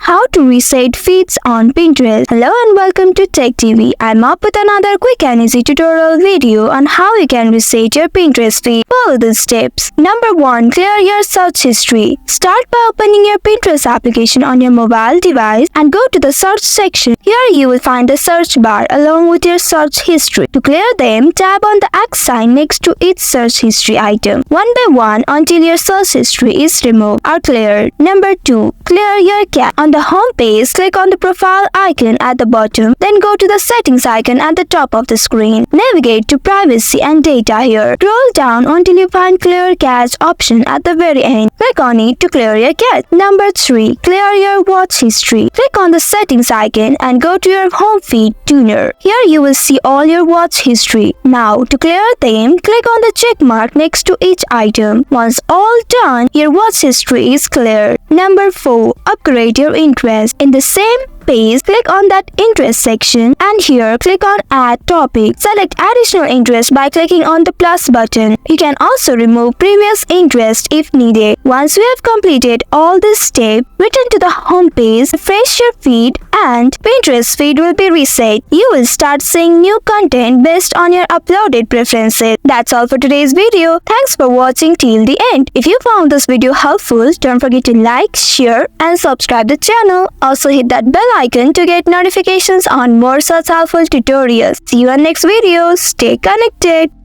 How to reset feeds on Pinterest. Hello and welcome to Tech TV. I'm up with another quick and easy tutorial video on how you can reset your Pinterest feed. Follow the steps. Number 1. Clear your search history. Start by opening your Pinterest application on your mobile device and go to the search section. Here you will find the search bar along with your search history. To clear them, tap on the X sign next to each search history item, one by one until your search history is removed or cleared. Number 2. Clear your cache. On the home page, click on the profile icon at the bottom, then go to the settings icon at the top of the screen. Navigate to privacy and data here. Scroll down until you find clear cache option at the very end. Click on it to clear your cache. Number 3. Clear your watch history. Click on the settings icon and go to your home feed tuner. Here you will see all your watch history. Now to clear them, click on the check mark next to each item. Once all done, your watch history is cleared. Number 4. Upgrade your interest. In the same page, click on that interest section and here click on add topic. Select additional interest by clicking on the plus button. You can also remove previous interest if needed. Once you have completed all this step, return to the home page, refresh your feed and Pinterest feed will be reset. You will start seeing new content based on your uploaded preferences. That's all for today's video. Thanks for watching till the end. If you found this video helpful, don't forget to like, share and subscribe the channel. Also hit that bell icon to get notifications on more such helpful tutorials. See you on next video. Stay connected.